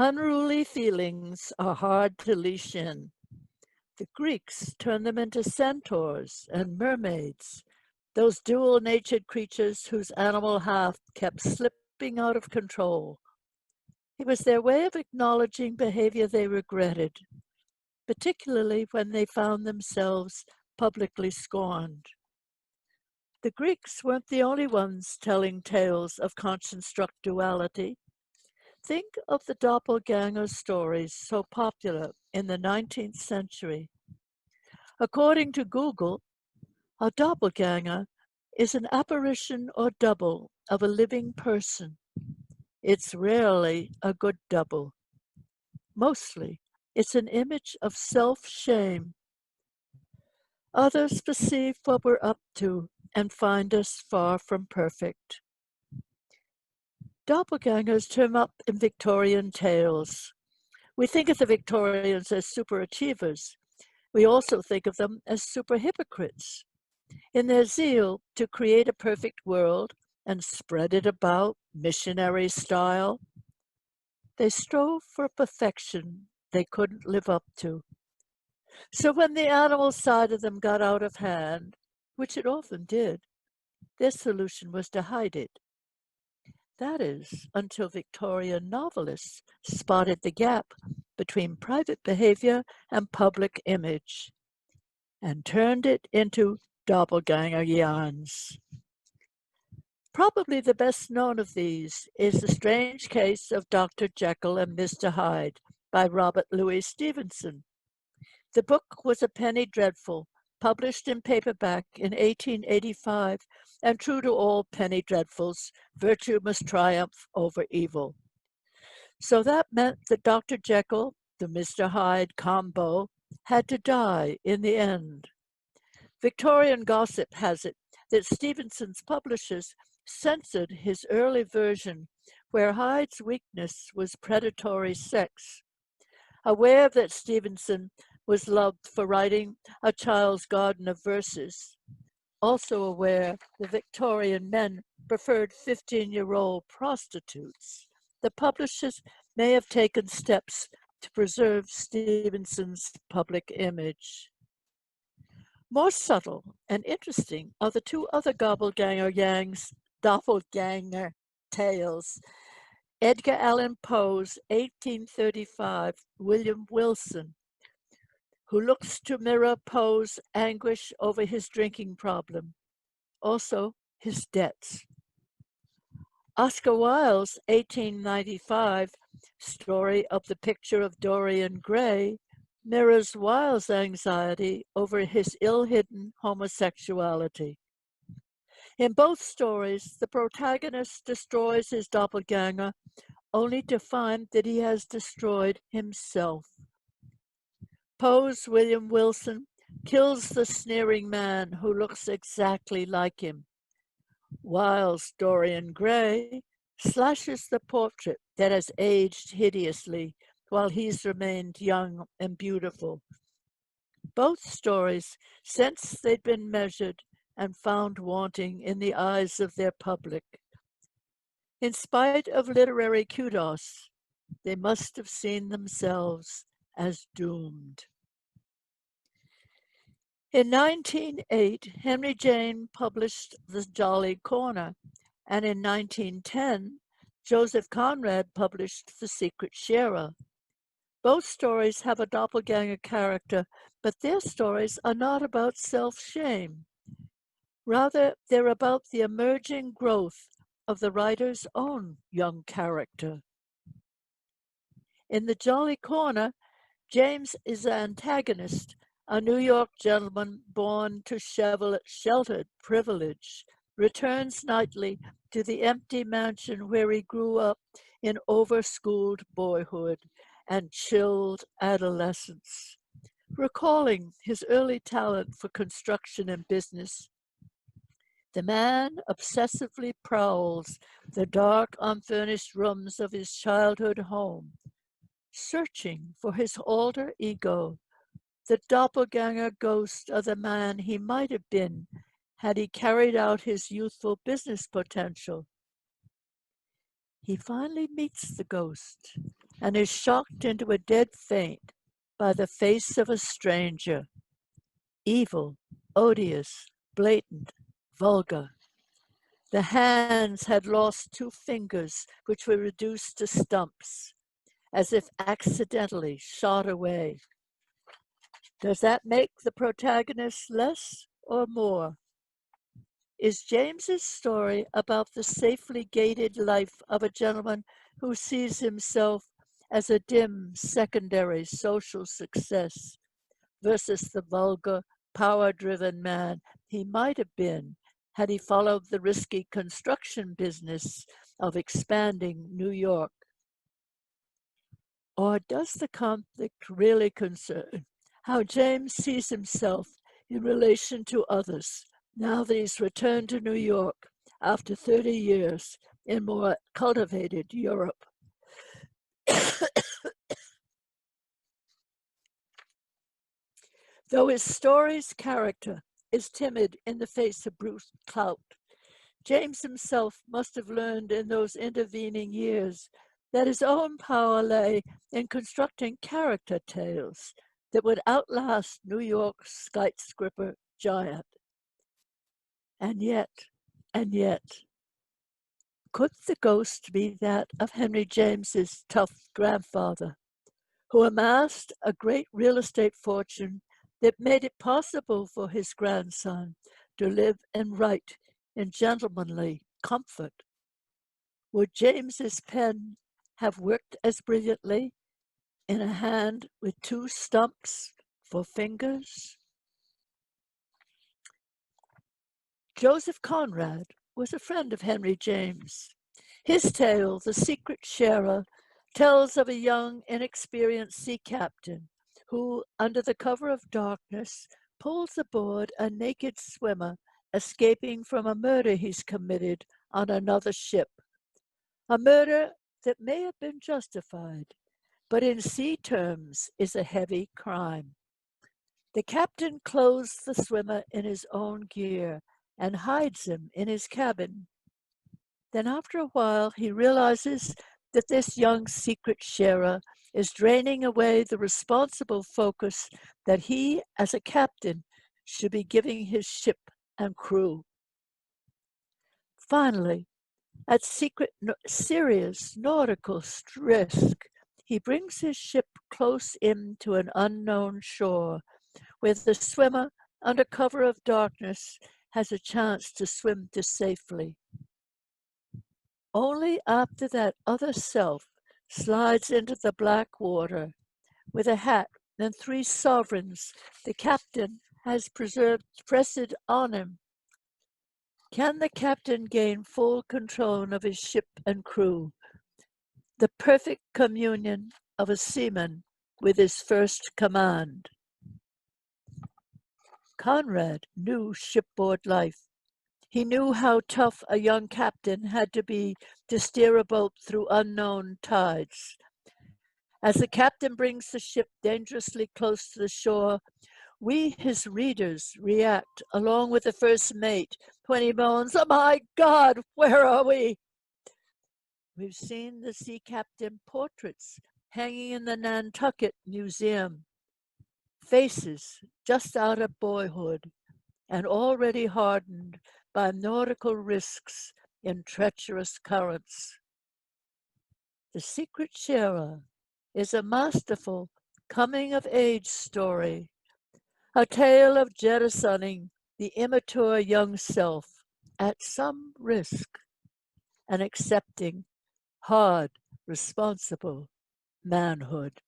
Unruly feelings are hard to leash in. The Greeks turned them into centaurs and mermaids, those dual-natured creatures whose animal half kept slipping out of control. It was their way of acknowledging behavior they regretted, particularly when they found themselves publicly scorned. The Greeks weren't the only ones telling tales of conscience-struck duality. Think of the doppelganger stories so popular in the 19th century. According to Google, a doppelganger is an apparition or double of a living person. It's rarely a good double. Mostly, it's an image of self-shame. Others perceive what we're up to and find us far from perfect. Doppelgangers turn up in Victorian tales. We think of the Victorians as superachievers. We also think of them as super hypocrites. In their zeal to create a perfect world and spread it about missionary style, they strove for perfection they couldn't live up to. So when the animal side of them got out of hand, which it often did, their solution was to hide it. That is, until Victorian novelists spotted the gap between private behavior and public image and turned it into doppelganger yarns. Probably the best known of these is The Strange Case of Dr. Jekyll and Mr. Hyde by Robert Louis Stevenson. The book was a penny dreadful, published in paperback in 1885, and true to all penny dreadfuls, virtue must triumph over evil. So that meant that Dr. Jekyll, the Mr. Hyde combo, had to die in the end. Victorian gossip has it that Stevenson's publishers censored his early version, where Hyde's weakness was predatory sex. Aware that Stevenson was loved for writing A Child's Garden of Verses, also aware the Victorian men preferred 15-year-old prostitutes, the publishers may have taken steps to preserve Stevenson's public image. More subtle and interesting are the two other doppelganger tales. Edgar Allan Poe's 1835 William Wilson, who looks to mirror Poe's anguish over his drinking problem, also his debts. Oscar Wilde's 1895 story of The Picture of Dorian Gray mirrors Wilde's anxiety over his ill-hidden homosexuality. In both stories, the protagonist destroys his doppelganger only to find that he has destroyed himself. Poe's William Wilson kills the sneering man who looks exactly like him. Wilde's Dorian Gray slashes the portrait that has aged hideously while he's remained young and beautiful. Both stories, since they'd been measured and found wanting in the eyes of their public. In spite of literary kudos, they must have seen themselves as doomed. In 1908, Henry James published The Jolly Corner, and in 1910, Joseph Conrad published The Secret Sharer. Both stories have a doppelganger character, but their stories are not about self-shame. Rather, they're about the emerging growth of the writer's own young character. In The Jolly Corner, James is the antagonist, a New York gentleman born to sheltered privilege, returns nightly to the empty mansion where he grew up in overschooled boyhood and chilled adolescence, recalling his early talent for construction and business. The man obsessively prowls the dark, unfurnished rooms of his childhood home, searching for his alter ego, the doppelganger ghost of the man he might have been had he carried out his youthful business potential. He finally meets the ghost and is shocked into a dead faint by the face of a stranger, evil, odious, blatant, vulgar. The hands had lost 2 fingers, which were reduced to stumps, as if accidentally shot away. Does that make the protagonist less or more? Is James's story about the safely gated life of a gentleman who sees himself as a dim secondary social success versus the vulgar, power-driven man he might have been had he followed the risky construction business of expanding New York? Or does the conflict really concern how James sees himself in relation to others now that he's returned to New York after 30 years in more cultivated Europe? Though his story's character is timid in the face of brute clout, James himself must have learned in those intervening years that his own power lay in constructing character tales that would outlast New York's skyscraper giant. And yet, could the ghost be that of Henry James's tough grandfather, who amassed a great real estate fortune that made it possible for his grandson to live and write in gentlemanly comfort? Would James's pen have worked as brilliantly in a hand with 2 stumps for fingers? Joseph Conrad was a friend of Henry James. His tale, The Secret Sharer, tells of a young, inexperienced sea captain who, under the cover of darkness, pulls aboard a naked swimmer escaping from a murder he's committed on another ship. A murder that may have been justified, but in sea terms is a heavy crime. The captain clothes the swimmer in his own gear and hides him in his cabin. Then after a while he realizes that this young secret sharer is draining away the responsible focus that he, as a captain, should be giving his ship and crew. Finally, at serious nautical risk, he brings his ship close in to an unknown shore, where the swimmer, under cover of darkness, has a chance to swim to safety. Only after that other self slides into the black water with a hat and 3 sovereigns the captain has pressed on him, can the captain gain full control of his ship and crew, the perfect communion of a seaman with his first command. Conrad knew shipboard life. He knew how tough a young captain had to be to steer a boat through unknown tides. As the captain brings the ship dangerously close to the shore, we, his readers, react along with the first mate when he moans, "Oh my God, where are we?" We've seen the sea captain portraits hanging in the Nantucket Museum. Faces just out of boyhood and already hardened by nautical risks in treacherous currents. The Secret Sharer is a masterful coming-of-age story, a tale of jettisoning the immature young self at some risk and accepting hard, responsible manhood.